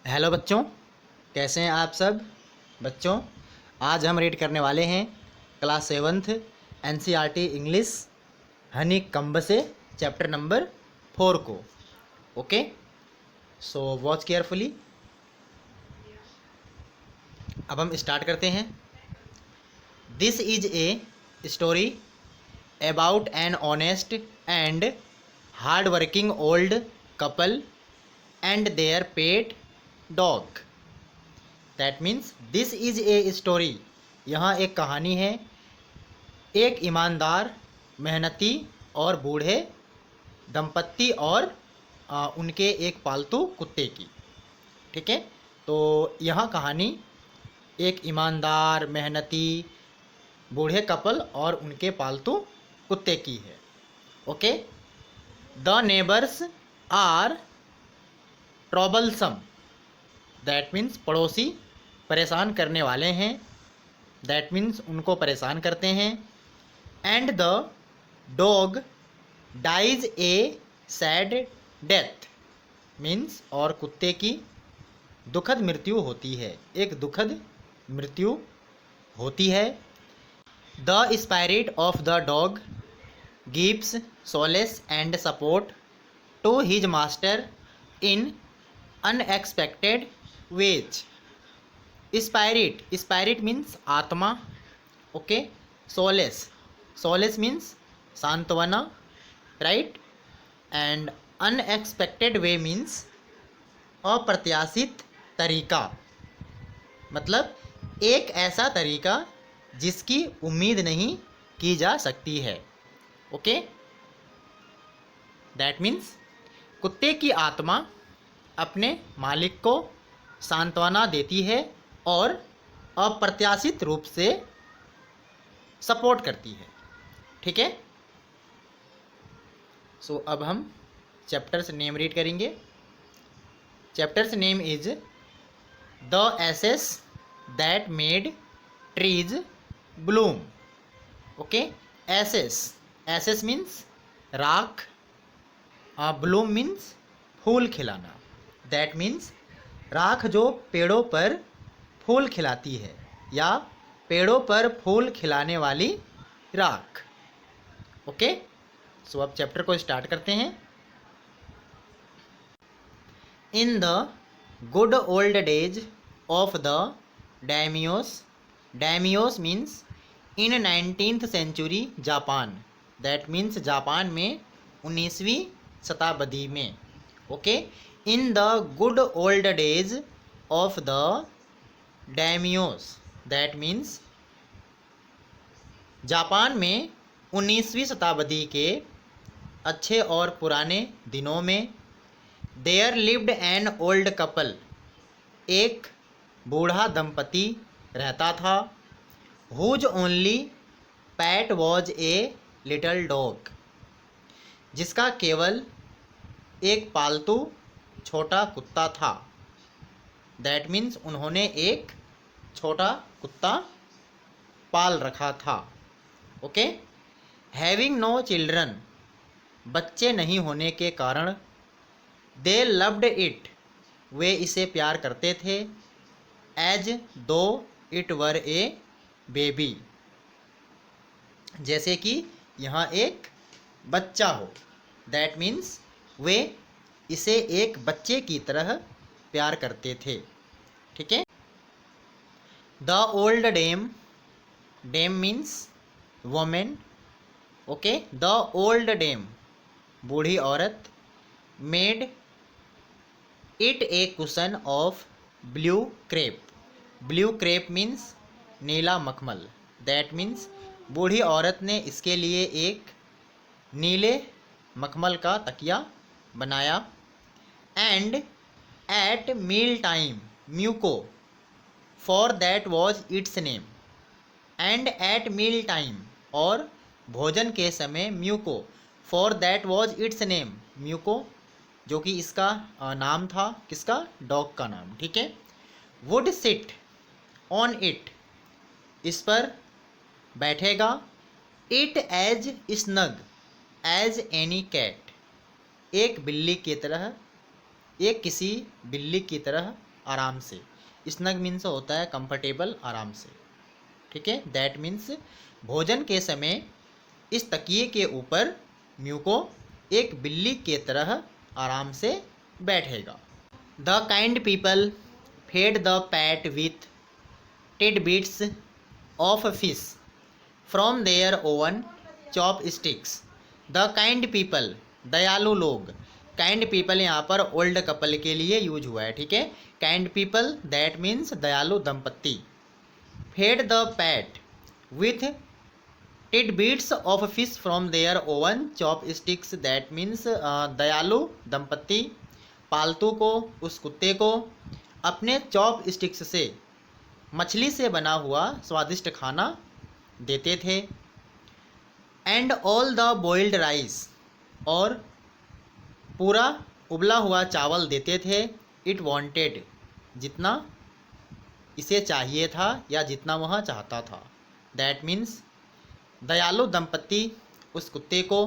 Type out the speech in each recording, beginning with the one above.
Hello बच्चों, कैसे हैं आप सब बच्चों। आज हम रीड करने वाले हैं class 7th NCERT English honeycomb से चैप्टर नंबर 4 को। Okay, so watch carefully. अब हम स्टार्ट करते हैं। This is a story about an honest and hard working old couple and their pet dog. That means this is a story, यहाँ एक कहानी है एक ईमानदार, मेहनती और बूढ़े दंपत्ति और उनके एक पालतू कुत्ते की। ठीक है, तो यह कहानी एक ईमानदार, मेहनती, बूढ़े कपल और उनके पालतू कुत्ते की है। Okay, the neighbours are troublesome. That means पड़ोसी परेशान करने वाले हैं। दैट मीन्स उनको परेशान करते हैं। And the dog dies a sad death means और कुत्ते की दुखद मृत्यु होती है, एक दुखद मृत्यु होती है। The spirit of the dog gives solace and support to his master in unexpected ways. Spirit means आत्मा। ओके, सोलेस मीन्स सांत्वना, right. And unexpected way means अप्रत्याशित तरीका, मतलब एक ऐसा तरीका जिसकी उम्मीद नहीं की जा सकती है। ओके, दैट मीन्स कुत्ते की आत्मा अपने मालिक को सांत्वना देती है और अप्रत्याशित रूप से सपोर्ट करती है। ठीक है, सो अब हम चैप्टर्स नेम रीड करेंगे। Chapters name is the ashes that made trees bloom. Okay, ashes means राख, ब्लूम मीन्स फूल खिलाना। दैट मीन्स राख जो पेड़ों पर फूल खिलाती है या पेड़ों पर फूल खिलाने वाली राख। ओके, सो अब चैप्टर को स्टार्ट करते हैं। In the good old days of the daimyos means in 19th century Japan. That means Japan में 19वीं शताब्दी में। Okay, in the good old days of the daimyos, that means Japan में 19वीं शताब्दी के अच्छे और पुराने दिनों में there lived an old couple, एक बूढ़ा दंपति रहता था। Whose only pet was a little dog, जिसका केवल एक पालतू छोटा कुत्ता था। दैट मीन्स उन्होंने एक छोटा कुत्ता पाल रखा था। ओके, हैविंग नो चिल्ड्रन, बच्चे नहीं होने के कारण दे लव्ड इट, वे इसे प्यार करते थे। एज दो इट वर ए बेबी, जैसे कि यहाँ एक बच्चा हो। दैट मीन्स वे इसे एक बच्चे की तरह प्यार करते थे। ठीक है, the old dame means women. Okay, the old dame बूढ़ी औरत made it a cushion of blue crepe means नीला मखमल। दैट मीन्स बूढ़ी औरत ने इसके लिए एक नीले मखमल का तकिया बनाया। And at meal time Muko, for that was its name. And at meal time और भोजन के समय Muko, for that was its name, Muko जो कि इसका नाम था, किसका, डॉग का नाम। ठीक है, वुड सिट ऑन इट, इस पर बैठेगा। It as snug as any cat, एक बिल्ली की तरह, एक किसी बिल्ली की तरह आराम से। स्नग मीन्स होता है कंफर्टेबल, आराम से, ठीक है। दैट मीन्स भोजन के समय इस तकिए के ऊपर म्यूको एक बिल्ली के तरह आराम से बैठेगा। The kind people fed the pet with tidbits of fish from their own chopsticks. The kind people, दयालु लोग। काइंड पीपल यहाँ पर ओल्ड कपल के लिए यूज हुआ है, ठीक है। काइंड पीपल दैट मीन्स दयालु दंपत्ति। Fed the pet with tidbits of fish from their own chopsticks that means दयालु दंपत्ति पालतू को, उस कुत्ते को अपने चॉप स्टिक्स से, मछली से बना हुआ स्वादिष्ट खाना देते थे। And all the boiled rice, और पूरा उबला हुआ चावल देते थे। इट वांटेड, जितना इसे चाहिए था या जितना वह चाहता था। दैट मीन्स दयालु दंपत्ति उस कुत्ते को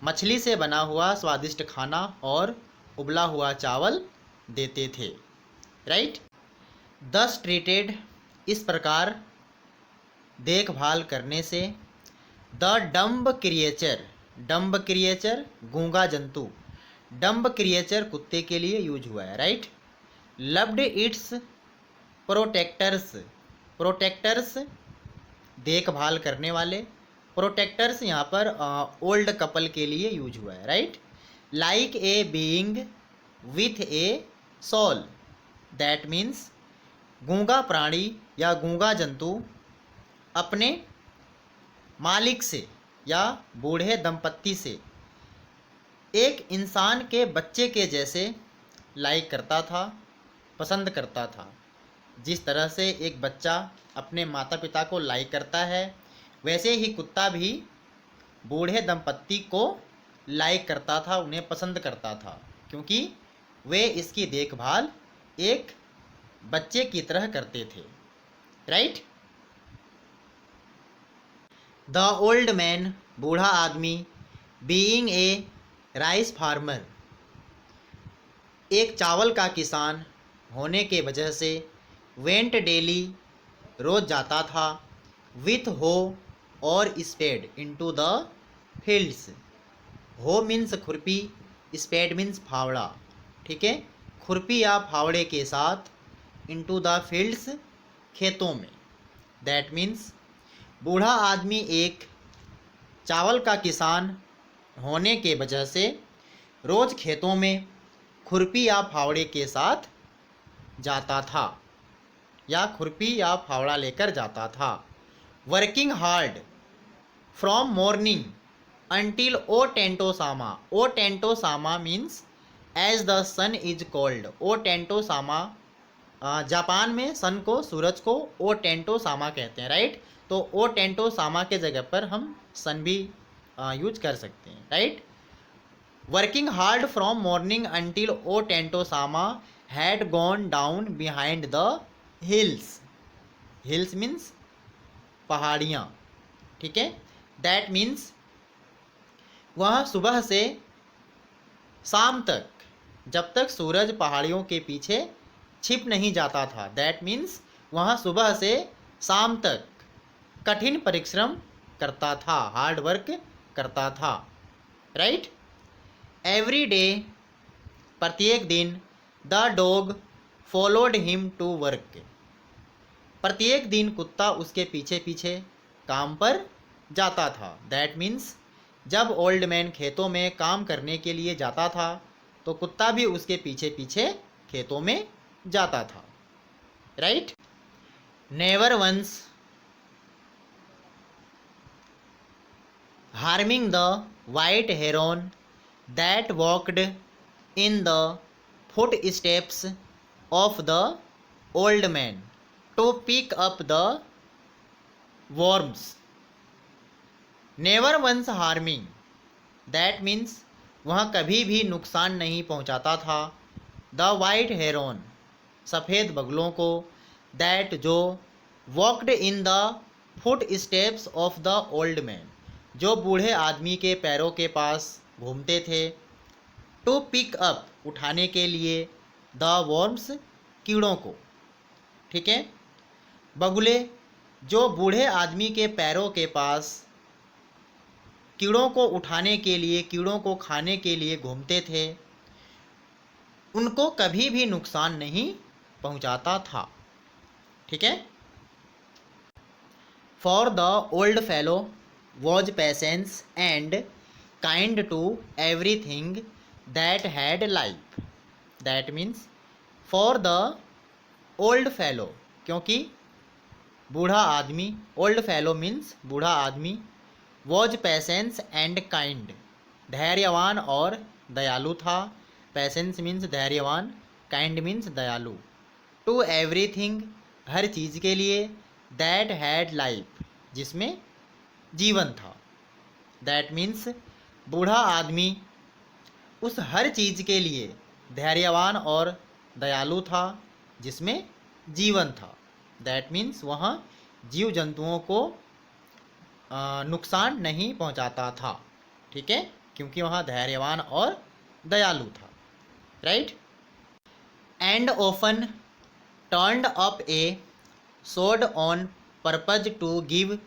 मछली से बना हुआ स्वादिष्ट खाना और उबला हुआ चावल देते थे, राइट। दस ट्रीटेड, इस प्रकार देखभाल करने से। The dumb creature, dumb creature गूंगा जंतु, डम्ब क्रिएचर कुत्ते के लिए यूज हुआ है, right. Loved it's protectors, protectors देखभाल करने वाले। प्रोटेक्टर्स यहाँ पर ओल्ड कपल के लिए यूज हुआ है, right. Like a being with a soul, that means गूंगा प्राणी या गूंगा जंतु अपने मालिक से या बूढ़े दंपत्ति से एक इंसान के बच्चे के जैसे लाइक करता था, पसंद करता था। जिस तरह से एक बच्चा अपने माता पिता को लाइक करता है, वैसे ही कुत्ता भी बूढ़े दंपत्ति को लाइक करता था, उन्हें पसंद करता था, क्योंकि वे इसकी देखभाल एक बच्चे की तरह करते थे, राइट। द ओल्ड मैन, बूढ़ा आदमी, बीइंग ए राइस फार्मर, एक चावल का किसान होने के वजह से, वेंट डेली, रोज जाता था, विथ हो और स्पेड इनटू द फील्ड्स। हो मीन्स खुरपी, स्पेड मीन्स फावड़ा, ठीक है। खुरपी या फावड़े के साथ इनटू द फील्ड्स, खेतों में। दैट मीन्स बूढ़ा आदमी एक चावल का किसान होने के वजह से रोज़ खेतों में खुरपी या फावड़े के साथ जाता था या खुरपी या फावड़ा लेकर जाता था। Working hard from morning until O Tentosama. O Tentosama means as the sun is cold. O Tentosama, Japan में सन को, सूरज को ओ टेंटोसामा कहते हैं, राइट। तो ओ टेंटोसामा के जगह पर हम सन भी यूज कर सकते हैं, right. Working hard from morning until Otentosama had gone down behind the hills. Hills means पहाड़ियाँ, ठीक है। दैट मीन्स वह सुबह से शाम तक, जब तक सूरज पहाड़ियों के पीछे छिप नहीं जाता था, दैट मीन्स वह सुबह से शाम तक कठिन परिश्रम करता था, हार्ड वर्क करता था, राइट। एवरी डे, प्रत्येक दिन, the dog followed him to work, प्रत्येक दिन कुत्ता उसके पीछे पीछे काम पर जाता था। दैट मीन्स जब ओल्ड मैन खेतों में काम करने के लिए जाता था तो कुत्ता भी उसके पीछे पीछे खेतों में जाता था, right. Never once harming the white heron that walked in the footsteps of the old man to pick up the worms. Never once harming, that means वह कभी भी नुकसान नहीं पहुंचाता था। द वाइट हेरोन, सफ़ेद बगलों को, दैट जो, walked in the footsteps of the old man, जो बूढ़े आदमी के पैरों के पास घूमते थे। टू पिक अप, उठाने के लिए, द वर्म्स, कीड़ों को। ठीक है। बगुले जो बूढ़े आदमी के पैरों के पास कीड़ों को उठाने के लिए, कीड़ों को खाने के लिए घूमते थे, उनको कभी भी नुकसान नहीं पहुंचाता था। ठीक है। For the old fellow was patience and kind to everything that had life. That means for the old fellow, क्योंकि बूढ़ा आदमी, ओल्ड फेलो मीन्स बूढ़ा आदमी, वॉज पेशेंस एंड काइंड, धैर्यवान और दयालु था। पेशेंस मीन्स धैर्यवान, काइंड मीन्स दयालु। टू एवरीथिंग, हर चीज़ के लिए, दैट हैड लाइफ, जिसमें जीवन था। दैट मीन्स बूढ़ा आदमी उस हर चीज़ के लिए धैर्यवान और दयालु था जिसमें जीवन था। दैट मीन्स वहाँ जीव जंतुओं को नुकसान नहीं पहुँचाता था। ठीक है, क्योंकि वहाँ धैर्यवान और दयालु था। Right. And often turned up a sod on purpose to give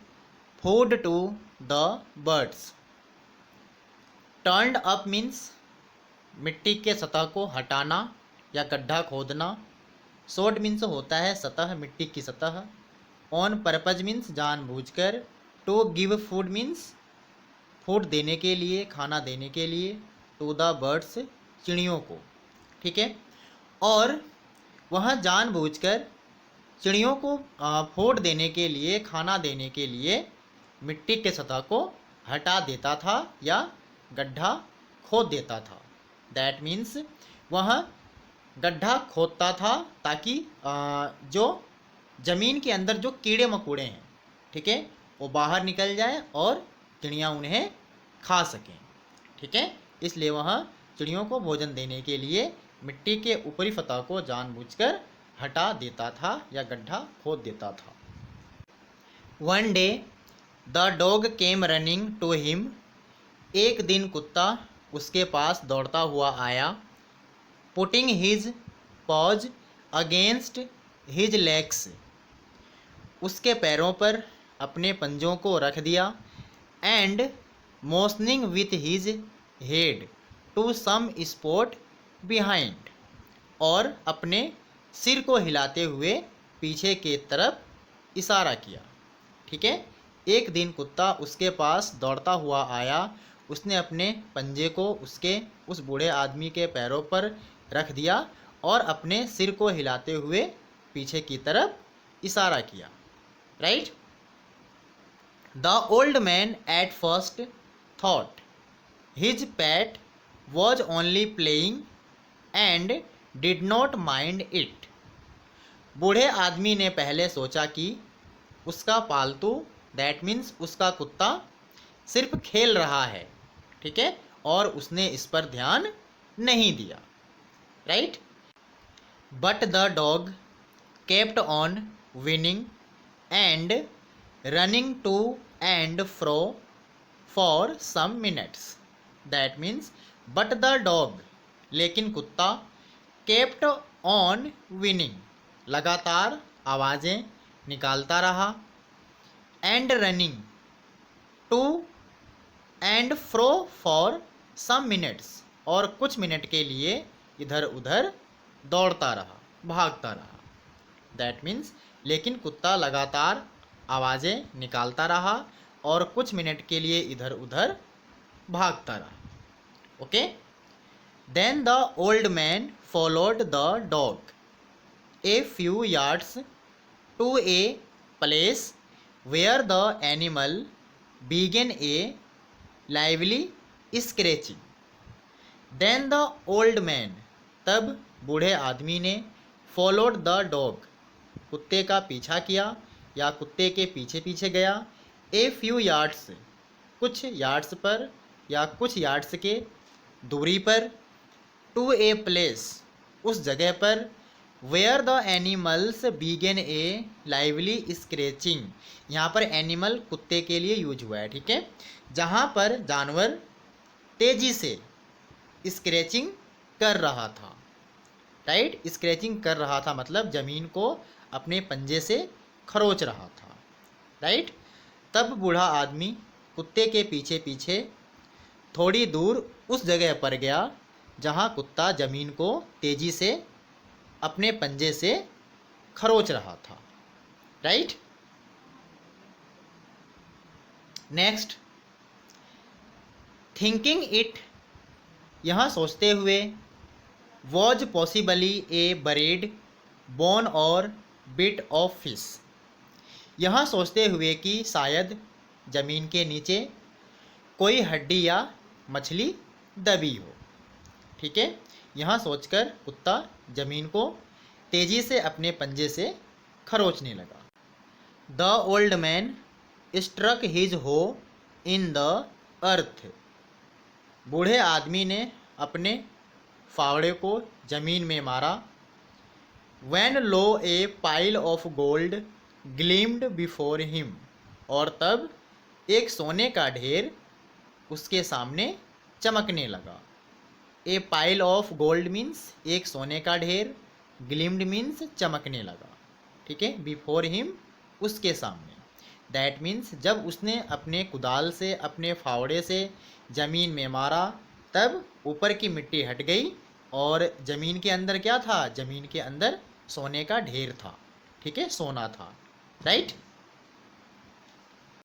food to the birds. Turned up means मिट्टी के सतह को हटाना या गड्ढा खोदना। सोड मीन्स होता है सतह, मिट्टी की सतह। ऑन पर्पज मीन्स जानबूझकर। To give food means food देने के लिए, खाना देने के लिए। टू द बर्ड्स, चिड़ियों को। ठीक है। और वह जानबूझकर चिड़ियों को फूड देने के लिए, खाना देने के लिए मिट्टी के सतह को हटा देता था या गड्ढा खोद देता था। दैट मीन्स वह गड्ढा खोदता था ताकि जो ज़मीन के अंदर जो कीड़े मकोड़े हैं, ठीक है, वो बाहर निकल जाए और चिड़ियाँ उन्हें खा सकें। ठीक है, इसलिए वह चिड़ियों को भोजन देने के लिए मिट्टी के ऊपरी सतह को जानबूझकर हटा देता था या गड्ढा खोद देता था। One day the dog came running to him. एक दिन कुत्ता उसके पास दौड़ता हुआ आया। Putting his paws against his legs, उसके पैरों पर अपने पंजों को रख दिया। And motioning with his head to some spot behind, और अपने सिर को हिलाते हुए पीछे के तरफ इशारा किया। ठीक है। एक दिन कुत्ता उसके पास दौड़ता हुआ आया। उसने अपने पंजे को उसके उस बूढ़े आदमी के पैरों पर रख दिया और अपने सिर को हिलाते हुए पीछे की तरफ इशारा किया। Right. The old man at first thought his PAT was only playing and did not mind it. बूढ़े आदमी ने पहले सोचा कि उसका पालतू, दैट मीन्स उसका कुत्ता, सिर्फ खेल रहा है। ठीक है, और उसने इस पर ध्यान नहीं दिया। Right. But the dog kept on whining and running to and fro for some minutes. That means but the dog, लेकिन कुत्ता, केप्ट ऑन विनिंग, लगातार आवाज़ें निकालता रहा। And running to and fro for some minutes, और कुछ minute के लिए इधर उधर दौड़ता रहा, भागता रहा। दैट मीन्स लेकिन कुत्ता लगातार आवाज़ें निकालता रहा और कुछ मिनट के लिए इधर उधर भागता रहा। Okay. Then the old man followed the dog a few yards to a place where the animal began a lively scratching. Then the old man, तब बूढ़े आदमी ने followed the dog, कुत्ते का पीछा किया या कुत्ते के पीछे पीछे गया। a few yards, कुछ यार्ड्स पर या कुछ यार्ड्स के दूरी पर। to a place, उस जगह पर। Where the animals began a lively scratching, यहाँ पर एनिमल कुत्ते के लिए यूज हुआ है। ठीक है, जहाँ पर जानवर तेजी से स्क्रैचिंग कर रहा था। राइट। स्क्रैचिंग कर रहा था मतलब ज़मीन को अपने पंजे से खरोच रहा था, राइट। तब बूढ़ा आदमी कुत्ते के पीछे पीछे थोड़ी दूर उस जगह पर गया जहाँ कुत्ता ज़मीन को तेज़ी से अपने पंजे से खरोच रहा था, राइट। नेक्स्ट, थिंकिंग इट, यहाँ सोचते हुए, was possibly A buried bone और बिट ऑफ फिश, यहाँ सोचते हुए कि शायद ज़मीन के नीचे कोई हड्डी या मछली दबी हो, ठीक है। यहाँ सोचकर कुत्ता ज़मीन को तेज़ी से अपने पंजे से खरोचने लगा। The old man struck his hoe in the earth, बूढ़े आदमी ने अपने फावड़े को ज़मीन में मारा। When lo a pile of gold gleamed before him, और तब एक सोने का ढेर उसके सामने चमकने लगा। ए पाइल ऑफ गोल्ड मीन्स एक सोने का ढेर, ग्लीम्ड मीन्स चमकने लगा, ठीक है। बिफोर हिम उसके सामने, दैट मीन्स जब उसने अपने कुदाल से अपने फावड़े से ज़मीन में मारा तब ऊपर की मिट्टी हट गई और ज़मीन के अंदर क्या था, ज़मीन के अंदर सोने का ढेर था, ठीक है, सोना था, राइट।